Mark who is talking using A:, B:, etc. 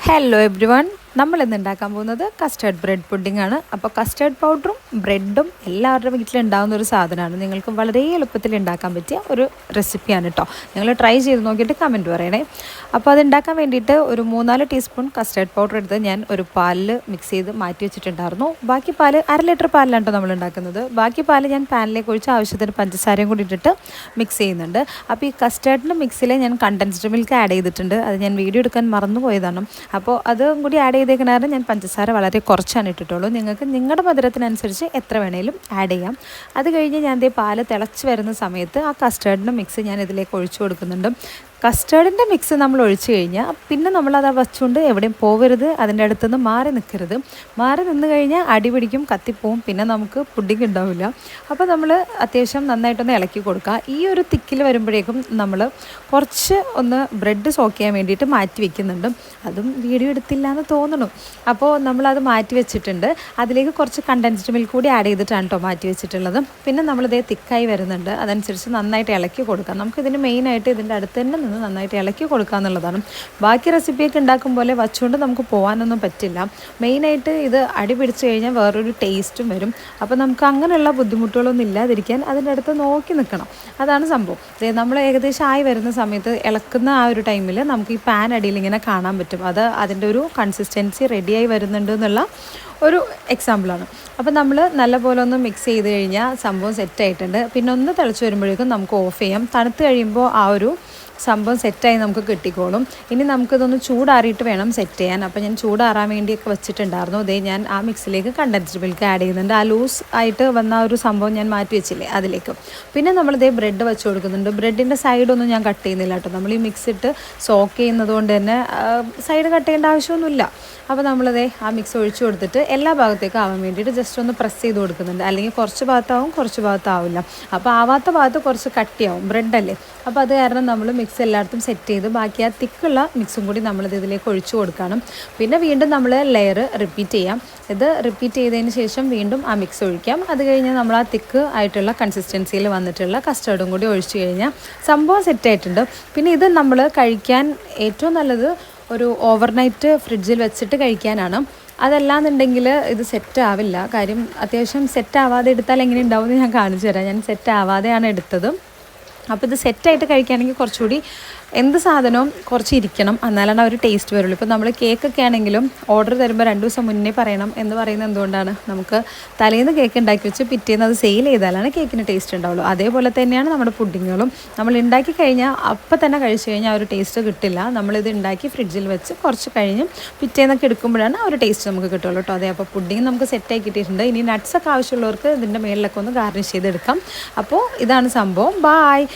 A: Hello every one, നമ്മൾ ഇന്ന് ഉണ്ടാക്കാൻ പോകുന്നത് കസ്റ്റേർഡ് ബ്രെഡ് പുഡിംഗ് ആണ്. അപ്പോൾ കസ്റ്റേർഡ് പൗഡറും ബ്രെഡും എല്ലാവരുടെ വീട്ടിലുണ്ടാകുന്ന ഒരു സാധനമാണ്. നിങ്ങൾക്ക് വളരെ എളുപ്പത്തിൽ ഉണ്ടാക്കാൻ പറ്റിയ ഒരു റെസിപ്പിയാണ് കേട്ടോ. നിങ്ങൾ ട്രൈ ചെയ്ത് നോക്കിയിട്ട് കമൻറ്റ് പറയണേ. അപ്പോൾ അത് ഉണ്ടാക്കാൻ വേണ്ടിയിട്ട് ഒരു 3-4 ടീസ്പൂൺ കസ്റ്റേർഡ് പൗഡർ എടുത്ത് ഞാൻ ഒരു പാലിൽ മിക്സ് ചെയ്ത് മാറ്റി വെച്ചിട്ടുണ്ടായിരുന്നു. ബാക്കി പാല് 1/2 ലിറ്റർ പാലിലാണ് കേട്ടോ നമ്മൾ ഉണ്ടാക്കുന്നത്. ബാക്കി പാല് ഞാൻ പാനിലേക്ക് ഒഴിച്ച് ആവശ്യത്തിന് പഞ്ചസാരയും കൂടി ഇട്ടിട്ട് മിക്സ് ചെയ്യുന്നുണ്ട്. അപ്പോൾ ഈ കസ്റ്റേർഡിൻ്റെ മിക്സിൽ ഞാൻ കണ്ടൻസ്ഡ് മിൽക്ക് ആഡ് ചെയ്തിട്ടുണ്ട്. അത് ഞാൻ വീഡിയോ എടുക്കാൻ മറന്നു പോയതാണ്. അപ്പോൾ അതും കൂടി ആഡ് ചെയ്തേക്കണാറ് ഞാൻ പഞ്ചസാര വളരെ കുറച്ചാണ് ഇട്ടിട്ടുള്ളൂ. നിങ്ങൾക്ക് നിങ്ങളുടെ മധുരത്തിനനുസരിച്ച് എത്ര വേണേലും ആഡ് ചെയ്യാം. അത് കഴിഞ്ഞ് ഞാൻ ദേ പാല് തിളച്ച് വരുന്ന സമയത്ത് ആ കസ്റ്റേർഡിൻ്റെ മിക്സ് ഞാൻ ഇതിലേക്ക് ഒഴിച്ചു കൊടുക്കുന്നുണ്ട്. കസ്റ്റേർഡിൻ്റെ മിക്സ് നമ്മൾ ഒഴിച്ചു കഴിഞ്ഞാൽ പിന്നെ നമ്മളത് വച്ചുകൊണ്ട് എവിടെയും പോകരുത്, അതിൻ്റെ അടുത്തുനിന്ന് മാറി നിൽക്കരുത്. മാറി നിന്ന് കഴിഞ്ഞാൽ അടി പിടിക്കും, കത്തിപ്പോവും, പിന്നെ നമുക്ക് പുഡിംഗ് ഉണ്ടാവില്ല. അപ്പോൾ നമ്മൾ അത്യാവശ്യം നന്നായിട്ടൊന്ന് ഇളക്കി കൊടുക്കുക. ഈ ഒരു തിക്കിൽ വരുമ്പോഴേക്കും നമ്മൾ കുറച്ച് ഒന്ന് ബ്രെഡ് സോക്ക് ചെയ്യാൻ വേണ്ടിയിട്ട് മാറ്റി വെക്കുന്നുണ്ട്. അതും വീഡിയോ എടുത്തില്ല എന്ന് തോന്നണം. അപ്പോൾ നമ്മളത് മാറ്റി വെച്ചിട്ടുണ്ട്. അതിലേക്ക് കുറച്ച് കണ്ടൻസ്ഡ് മിൽക്ക് കൂടി ആഡ് ചെയ്തിട്ടാണ് കേട്ടോ മാറ്റി വെച്ചിട്ടുള്ളത്. പിന്നെ നമ്മളിതേ തിക്കായി വരുന്നുണ്ട്, അതനുസരിച്ച് നന്നായിട്ട് ഇളക്കി കൊടുക്കാം. നമുക്കിതിന് മെയിനായിട്ട് ഇതിൻ്റെ അടുത്ത് തന്നെ നിന്ന് നന്നായിട്ട് ഇളക്കി കൊടുക്കുക എന്നുള്ളതാണ്. ബാക്കി റെസിപ്പിയൊക്കെ ഉണ്ടാക്കും പോലെ വച്ചുകൊണ്ട് നമുക്ക് പോകാനൊന്നും പറ്റില്ല. മെയിനായിട്ട് ഇത് അടി പിടിച്ച് കഴിഞ്ഞാൽ വേറൊരു ടേസ്റ്റും വരും. അപ്പോൾ നമുക്ക് അങ്ങനെയുള്ള ബുദ്ധിമുട്ടുകളൊന്നും ഇല്ലാതിരിക്കാൻ അതിൻ്റെ അടുത്ത് നോക്കി നിൽക്കണം. അതാണ് സംഭവം. നമ്മൾ ഏകദേശം ആയി വരുന്ന സമയത്ത് ഇളക്കുന്ന ആ ഒരു ടൈമിൽ നമുക്ക് ഈ പാൻ അടിയിൽ ഇങ്ങനെ കാണാൻ പറ്റും. അത് അതിൻ്റെ ഒരു കൺസിസ്റ്റൻസി റെഡിയായി വരുന്നുണ്ട് എന്നുള്ള ഒരു എക്സാമ്പിളാണ്. അപ്പോൾ നമ്മൾ നല്ലപോലെ ഒന്ന് മിക്സ് ചെയ്ത് കഴിഞ്ഞാൽ സംഭവം സെറ്റായിട്ടുണ്ട്. പിന്നെ ഒന്ന് തിളച്ച് വരുമ്പോഴേക്കും നമുക്ക് ഓഫ് ചെയ്യാം. തണുത്ത് കഴിയുമ്പോൾ ആ ഒരു സംഭവം സെറ്റായി നമുക്ക് കിട്ടിക്കോളും. ഇനി നമുക്കിതൊന്ന് ചൂടാറിയിട്ട് വേണം സെറ്റ് ചെയ്യാൻ. അപ്പോൾ ഞാൻ ചൂടാറാൻ വേണ്ടിയൊക്കെ വെച്ചിട്ടുണ്ടായിരുന്നു. ഇതേ ഞാൻ ആ മിക്സിലേക്ക് കണ്ടൻസ്ഡ് മിൽക്ക് ആഡ് ചെയ്യുന്നുണ്ട്. ആ ലൂസ് ആയിട്ട് വന്ന ഒരു സംഭവം ഞാൻ മാറ്റി വെച്ചില്ലേ അതിലേക്ക്. പിന്നെ നമ്മളിതേ ബ്രെഡ് വെച്ച് കൊടുക്കുന്നുണ്ട്. ബ്രെഡിൻ്റെ സൈഡൊന്നും ഞാൻ കട്ട് ചെയ്യുന്നില്ല കേട്ടോ. നമ്മൾ ഈ മിക്സ് ഇട്ട് സോക്ക് ചെയ്യുന്നത് കൊണ്ട് തന്നെ സൈഡ് കട്ട് ചെയ്യേണ്ട ആവശ്യമൊന്നുമില്ല. അപ്പോൾ നമ്മളിതേ ആ മിക്സ് ഒഴിച്ചു കൊടുത്തിട്ട് എല്ലാ ഭാഗത്തേക്കും ആവാൻ വേണ്ടിയിട്ട് ജസ്റ്റ് ഒന്ന് പ്രസ് ചെയ്ത് കൊടുക്കുന്നുണ്ട്. അല്ലെങ്കിൽ കുറച്ച് ഭാഗത്താവും, കുറച്ച് ഭാഗത്താവില്ല. അപ്പോൾ ആവാത്ത ഭാഗത്ത് കുറച്ച് കട്ടിയാവും, ബ്രെഡല്ലേ. അപ്പോൾ അത് കാരണം നമ്മൾ മിക്സ് എല്ലായിടത്തും സെറ്റ് ചെയ്ത് ബാക്കി ആ തിക്കുള്ള മിക്സും കൂടി നമ്മളിത് ഇതിലേക്ക് ഒഴിച്ചു കൊടുക്കണം. പിന്നെ വീണ്ടും നമ്മൾ ലെയർ റിപ്പീറ്റ് ചെയ്യാം. ഇത് റിപ്പീറ്റ് ചെയ്തതിന് ശേഷം വീണ്ടും ആ മിക്സ് ഒഴിക്കാം. അത് കഴിഞ്ഞ് നമ്മൾ ആ തിക്ക് ആയിട്ടുള്ള കൺസിസ്റ്റൻസിയിൽ വന്നിട്ടുള്ള കസ്റ്റേർഡും കൂടി ഒഴിച്ചു കഴിഞ്ഞാൽ സംഭവം സെറ്റായിട്ടുണ്ട്. പിന്നെ ഇത് നമ്മൾ കഴിക്കാൻ ഏറ്റവും നല്ലത് ഒരു ഓവർനൈറ്റ് ഫ്രിഡ്ജിൽ വെച്ചിട്ട് കഴിക്കാനാണ്. അതല്ലാന്നുണ്ടെങ്കിൽ ഇത് സെറ്റ് ആവില്ല. കാര്യം അത്യാവശ്യം സെറ്റ് ആവാതെ എടുത്താൽ എങ്ങനെ ഉണ്ടാവും എന്ന് ഞാൻ കാണിച്ചു തരാം. ഞാൻ സെറ്റ് ആവാതെയാണ് എടുത്തത്. അപ്പോൾ ഇത് സെറ്റായിട്ട് കഴിക്കുകയാണെങ്കിൽ കുറച്ചുകൂടി എന്ത് സാധനവും കുറച്ച് ഇരിക്കണം, എന്നാലാണ് ആ ഒരു ടേസ്റ്റ് വരുള്ളൂ. ഇപ്പോൾ നമ്മൾ കേക്കൊക്കെ ആണെങ്കിലും ഓർഡർ തരുമ്പോൾ 2 ദിവസം മുന്നേ പറയണം എന്ന് പറയുന്നത് എന്തുകൊണ്ടാണ്? നമുക്ക് തലേന്ന് കേക്ക് ഉണ്ടാക്കി വെച്ച് പിറ്റേന്ന് അത് സെയിൽ ചെയ്താലാണ് കേക്കിന് ടേസ്റ്റ് ഉണ്ടാവുള്ളൂ. അതേപോലെ തന്നെയാണ് നമ്മുടെ പുഡിങ്ങുകളും. നമ്മൾ ഉണ്ടാക്കി കഴിഞ്ഞാൽ അപ്പം തന്നെ കഴിച്ചു കഴിഞ്ഞാൽ ആ ഒരു ടേസ്റ്റ് കിട്ടില്ല. നമ്മളിത് ഉണ്ടാക്കി ഫ്രിഡ്ജിൽ വെച്ച് കുറച്ച് കഴിഞ്ഞ് പിറ്റേന്നൊക്കെ എടുക്കുമ്പോഴാണ് ആ ഒരു ടേസ്റ്റ് നമുക്ക് കിട്ടുള്ളൂ കേട്ടോ. അതെ, അപ്പോൾ പുഡിങ് നമുക്ക് സെറ്റായി കിട്ടിയിട്ടുണ്ട്. ഇനി നട്ട്സൊക്കെ ആവശ്യമുള്ളവർക്ക് ഇതിൻ്റെ മേളിലൊക്കെ ഒന്ന് ഗാർണിഷ് ചെയ്തെടുക്കാം. അപ്പോൾ ഇതാണ് സംഭവം. ബായ്.